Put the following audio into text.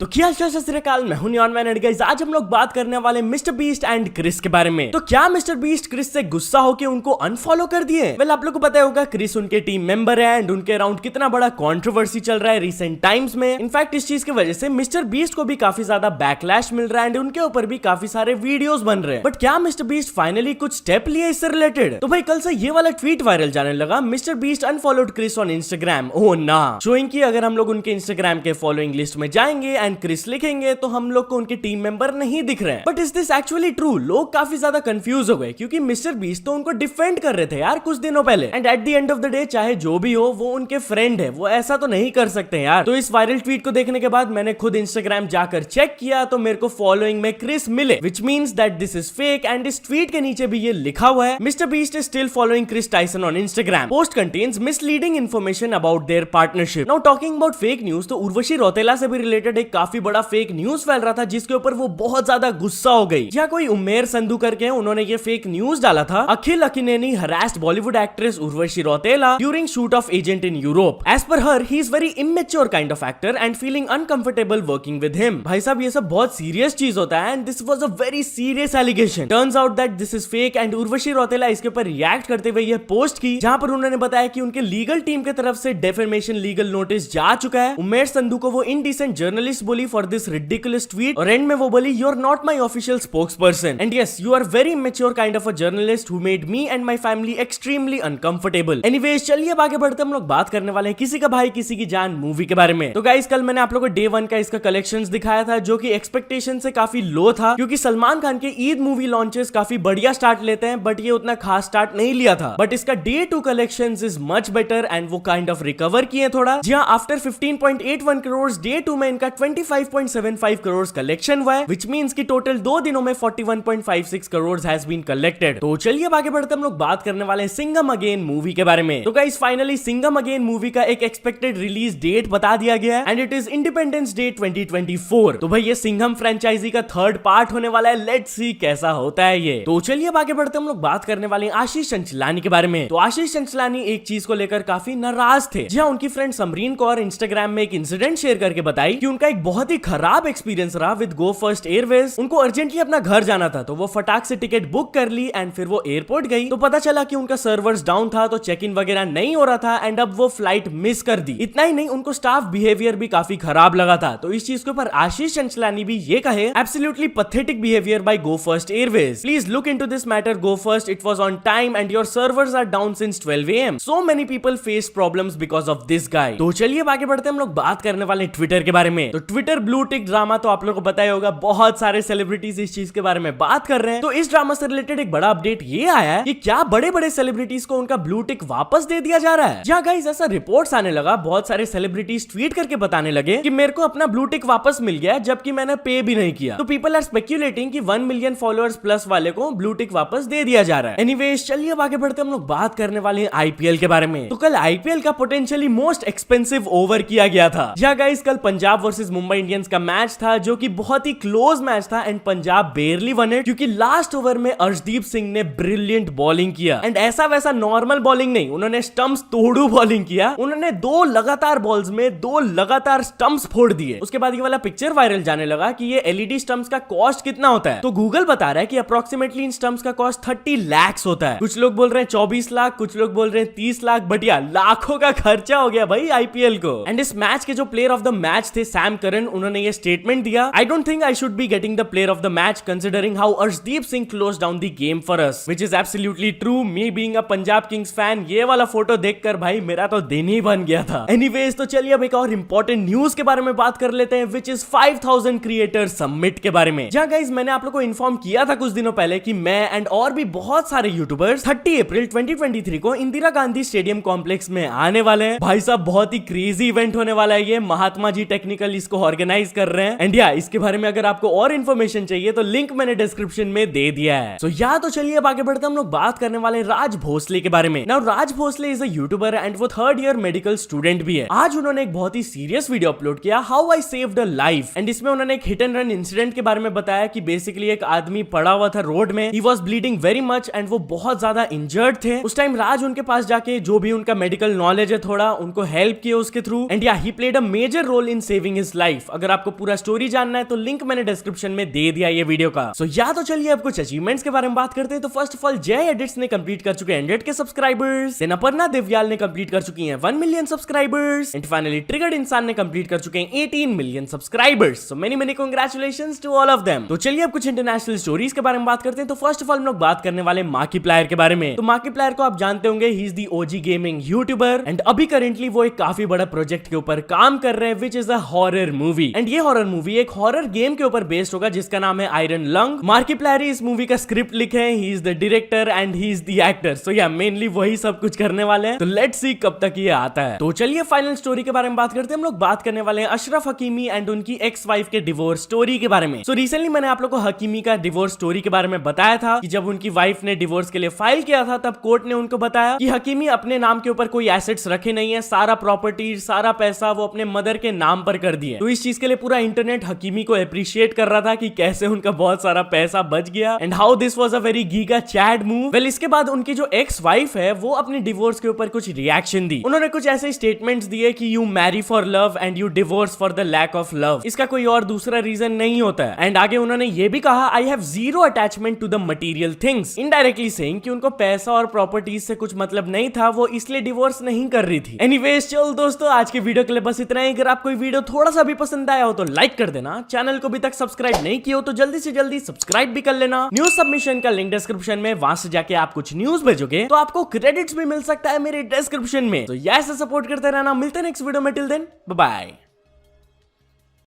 तो क्या हाल सत श्री अकाल, मैं हूं नियॉन मैन एंड गाइस आज हम लोग बात करने वाले मिस्टर बीस्ट एंड क्रिस के बारे में। तो क्या मिस्टर बीस्ट क्रिस से गुस्सा होकर उनको अनफॉलो कर दिए? वेल आप लोग को पता होगा क्रिस उनके टीम मेंबर है एंड उनके अराउंड कितना बड़ा कंट्रोवर्सी चल रहा है रिसेंट टाइम्स में। इनफैक्ट इस चीज की वजह से मिस्टर बीस्ट को भी काफी ज्यादा बैकलैश मिल रहा है एंड उनके ऊपर भी काफी सारे वीडियोस बन रहे हैं। बट क्या मिस्टर बीस्ट फाइनली कुछ स्टेप लिए इससे रिलेटेड? तो भाई कल से ये वाला ट्वीट वायरल जाने लगा, Mister Beast unfollowed Chris on Instagram. Oh ना, शोइंग कि अगर हम लोग उनके इंस्टाग्राम के फॉलोइंग लिस्ट में जाएंगे एंड क्रिस लिखेंगे तो हम लोग को उनके टीम मेंबर नहीं दिख रहे हैं। But is this actually true? लोग काफी ज्यादा कंफ्यूज हो गए क्योंकि मिस्टर बीस्ट तो उनको डिफेंड कर रहे थे यार कुछ दिनों पहले and at the end of the day चाहे जो भी हो वो उनके फ्रेंड है, वो ऐसा तो नहीं कर सकते यार। तो इस वायरल ट्वीट को देखने के बाद मैंने खुद इंस्टाग्राम जाकर चेक किया तो मेरे को फॉलोइंग में क्रिस मिले, which means that this is fake and इस ट्वीट के नीचे भी ये लिखा हुआ है, Mister Beast is still following Chris Tyson on Instagram, post contains misleading information about their partnership. Now talking about fake news, तो उर्वशी रौतेला से भी रिलेटेड एक काफी बड़ा फेक न्यूज फैल रहा था जिसके ऊपर वो बहुत ज्यादा गुस्सा हो गई। या कोई उमेर संधू करके उन्होंने ये फेक न्यूज डाला था, Akhil Akkineni harassed Bollywood actress Urvashi Rautela during shoot of Agent in Europe. As per her he is very immature kind of actor and feeling uncomfortable working with him. भाई साहब ये सब बहुत सीरियस चीज होता है and this was a very serious allegation. Turns out that this is fake and Urvashi Rautela इसके ऊपर रिएक्ट करते हुए ये पोस्ट की जहां पर उन्होंने बताया कि उनके लीगल टीम की तरफ से डेफेमेशन लीगल नोटिस जा चुका है। उमेर संधू को वो इनडिसेंट जर्नलिस्ट बोली फॉर दिस रिडिकुलस ट्वीट और एंड में वो बोली you are not my official spokesperson and yes you are very mature kind of a journalist who made me and my family extremely uncomfortable. Anyways चलिए अब आगे बढ़ते हम लोग बात करने वाले हैं किसी का भाई किसी की जान मूवी के बारे में। तो गाइस कल मैंने आप लोगों को डे 1 का इसका कलेक्शंस दिखाया था जो कि एक्सपेक्टेशन से काफी लो था क्योंकि सलमान खान के ईद मूवी लॉन्चेस काफी बढ़िया स्टार्ट लेते हैं बट ये उतना खास स्टार्ट नहीं लिया था। बट इसका day 2 collections is much better and वो काइंड ऑफ रिकवर किए थोड़ा। जी हां, आफ्टर 15.81 करोड़ डे 2 में इनका 25.75 करोड़ कलेक्शन हुआ है, विच मींस कि टोटल 2 दिनों में 41.56 करोड़ हैज बीन कलेक्टेड। तो चलिए आगे बढ़ते हम लोग बात करने वाले हैं सिंघम अगेन मूवी के बारे में। तो guys finally Singham again movie का एक एक्सपेक्टेड रिलीज डेट बता दिया गया है and it is independence day 2024। तो भाई ये सिंघम फ्रेंचाइजी का थर्ड पार्ट होने वाला है, लेट्स सी कैसा होता है ये। तो चलिए अब आगे बढ़ते हम लोग बात करने वाले हैं आशीष चंचलानी के बारे में। तो आशीष चंचलानी एक चीज को लेकर काफी नाराज थे। जी हां, उनकी फ्रेंड समरीन कौर इंस्टाग्राम में एक इंसिडेंट शेयर करके बताई कि उनका एक बहुत ही खराब एक्सपीरियंस रहा विद गो फर्स्ट एयरवेज। उनको अर्जेंटली अपना घर जाना था तो वो फटाक से टिकट बुक कर ली एंड फिर वो एयरपोर्ट गई तो पता चला कि उनका सर्वर्स डाउन था तो चेक इन वगैरह नहीं हो रहा था एंड अब वो फ्लाइट मिस कर दी। इतना ही नहीं, उनको स्टाफ बिहेवियर भी काफी खराब लगा था। तो इस चीज के ऊपर आशीष चंचलानी भी ये कहे, absolutely pathetic behaviour by Go First airways, please look into this matter. Go First, it was on time and your servers are down since 12 AM, so many people face problems because of this guy. तो चलिए आगे बढ़ते हम लोग बात करने वाले Twitter के बारे में। तो ट्विटर ब्लू टिक ड्रामा तो आप लोगों को पता ही होगा, बहुत सारे सेलिब्रिटीज इस चीज के बारे में बात कर रहे हैं। तो इस ड्रामा से रिलेटेड एक बड़ा अपडेट ये आया है कि क्या बड़े बड़े सेलिब्रिटीज को उनका ब्लू टिक वापस दे दिया जा रहा है। जहां गाइस ऐसा रिपोर्ट्स आने लगा, बहुत सारे सेलिब्रिटीज ट्वीट करके बताने लगे कि मेरे को अपना ब्लू टिक वापस मिल गया जबकि मैंने पे भी नहीं किया। तो पीपल आर स्पेक्यूलेटिंग कि 1 मिलियन फॉलोअर्स प्लस वाले को ब्लू टिक वापस दे दिया जा रहा है। एनीवेज चलिए अब आगे बढ़ते हम लोग बात करने वाले हैं आईपीएल के बारे में। तो कल आईपीएल का पोटेंशियली मोस्ट एक्सपेंसिव ओवर किया गया था। जहां गाइस कल पंजाब वर्सेस मुंबई इंडियंस का मैच था जो कि बहुत ही क्लोज मैच था एंड पंजाब बेयरली वन इट क्योंकि लास्ट ओवर में अर्शदीप सिंह ने ब्रिलियंट बॉलिंग किया एंड ऐसा वैसा नॉर्मल बॉलिंग नहीं, उन्होंने स्टंप्स तोड़ू बॉलिंग किया। उन्होंने 2 लगातार बॉल्स में 2 लगातार स्टंप्स फोड़ दिए। उसके बाद ये वाला पिक्चर वायरल जाने लगा कि ये एलईडी स्टंप्स का कॉस्ट कितना होता है। तो गूगल बता रहा है कि अप्रोक्सीमेटली इन स्टंप्स का कॉस्ट 30 लाख होता है। कुछ लोग बोल रहे हैं 24 लाख, कुछ लोग बोल रहे हैं 30 लाख, बट यार लाखों का खर्चा हो गया भाई आईपीएल को। एंड इस मैच के जो प्लेयर ऑफ द मैच थे सैम करन, उन्होंने ये स्टेटमेंट दिया, I don't think I should be getting the player of the match considering how Arshdeep Singh close down the game for us, which is absolutely true. Me being a Punjab Kings fan, ये वाला photo देखकर भाई मेरा तो दिन ही बन गया था। एनीवेज तो चलिए अब एक और इंपॉर्टेंट न्यूज के बारे में बात कर लेते हैं, व्हिच इज 5000 क्रिएटर समिट के बारे में। जहां गाइस मैंने आप लोगों को इन्फॉर्म किया था कुछ दिनों पहले कि मैं एंड और भी बहुत सारे यूट्यूबर्स 30 अप्रैल 2023 को इंदिरा गांधी स्टेडियम कॉम्प्लेक्स में आने वाले हैं। भाई साहब बहुत ही क्रेजी इवेंट होने वाला है ये, महात्मा जी टेक्निकल इसको ऑर्गेनाइज कर रहे हैं एंड या इसके बारे में अगर आपको और इन्फॉर्मेशन चाहिए तो लिंक मैंने डिस्क्रिप्शन में दे दिया है। सो या तो चलिए अब आगे बढ़ते हम लोग बात करने वाले राज भोसले के बारे में। Now Raj Bhosale is a YouTuber and वो 3rd ईयर मेडिकल स्टूडेंट भी है। आज उन्होंने एक बहुत ही सीरियस वीडियो अपलोड किया, how I saved a life, and इसमें उन्होंने एक हिट एंड रन इंसिडेंट के बारे में बताया कि बेसिकली एक आदमी पड़ा हुआ था रोड में, he was bleeding very much and वो बहुत ज्यादा इंजर्ड थे। उस टाइम राज उनके पास जाके जो भी उनका मेडिकल नॉलेज है थोड़ा उनको हेल्प किया उसके through and yeah he played a major role in saving his life. अगर आपको पूरा स्टोरी जानना है तो लिंक मैंने डिस्क्रिप्शन में दे दिया ये वीडियो का। सो या तो चलिए अब कुछ अचीवमेंट्स के बारे में बात करते हैं। तो फर्स्ट ऑफ ऑल जय एडिट्स ने कंप्लीट कर चुके हैं 100 के सब्सक्राइबर्स। देन अपर्णा देवयाल ने कंप्लीट कर चुकी हैं 1 million subscribers. And finally triggered Insaan ने कंप्लीट कर चुके हैं 18 million subscribers. So many congratulations to all of them. तो चलिए अब कुछ इंटरनेशनल स्टोरीज के बारे में बात करते हैं। तो फर्स्ट ऑफ ऑल हम लोग बात करने वाले मार्किप्लायर के बारे में। तो मार्किप्लायर को आप जानते होंगे, ही is the OG gaming YouTuber and अभी करेंटली वो एक काफी बड़ा प्रोजेक्ट के ऊपर काम कर रहे हैं which is a horror movie. And ये हॉरर मूवी एक हॉरर गेम के ऊपर बेस्ड होगा जिसका नाम है आयरन लंग। मार्किप्लायर इस मूवी का स्क्रिप्ट लिखे हैं, he is the director and he is the actor. So yeah mainly वही सब कुछ करने वाले हैं। तो लेट्स सी कब तक ये आता है। तो चलिए फाइनल स्टोरी के बारे में बात करते हैं। हम लोग बात करने वाले हैं अशरफ हकीमी एंड उनकी एक्स वाइफ के डिवोर्स स्टोरी के बारे में। सो रिसेंटली मैंने आप लोग को हकीमी का डिवोर्स स्टोरी के बारे में बताया था कि जब उनकी वाइफ ने डिवोर्स के लिए फाइल किया था तब कोर्ट ने उनको बताया कि हकीमी अपने नाम के ऊपर कोई एसेट्स रखे नहीं है, सारा प्रॉपर्टी सारा पैसा वो अपने मदर के नाम पर कर दिए। तो इस चीज के लिए पूरा इंटरनेट हकीमी को अप्रिशिएट कर रहा था कि कैसे उनका बहुत सारा पैसा बच गया and how this was a very giga Chad move. Well इसके बाद उनकी जो एक्स वाइफ है वो अपनी डिवोर्स के ऊपर कुछ रिएक्शन दी। उन्होंने कुछ ऐसे स्टेटमेंट्स दिए कि you marry for love and you divorce for the lack of love. इसका कोई और दूसरा रीजन नहीं होता है। एंड आगे उन्होंने ये भी कहा I have zero attachment to the material things, indirectly saying कि उनको पैसा और प्रॉपर्टीज से कुछ मतलब नहीं था, वो इसलिए डिवोर्स नहीं कर रही थी। एनीवेज चल दोस्तों आज के वीडियो के लिए बस इतना ही। अगर आपको वीडियो थोड़ा सा भी पसंद आया हो तो लाइक कर देना, चैनल को अभी तक सब्सक्राइब नहीं किया हो तो जल्दी से जल्दी सब्सक्राइब भी कर लेना। न्यूज सबमिशन का लिंक डिस्क्रिप्शन में, वहां से जाके आप कुछ न्यूज भेजोगे तो आपको क्रेडिट्स भी मिल सकता है मेरे डिस्क्रिप्शन में। तो ऐसे सपोर्ट करते रहना। मिलते हैं नेक्स्ट वीडियो में, टिल देन बाय बाय।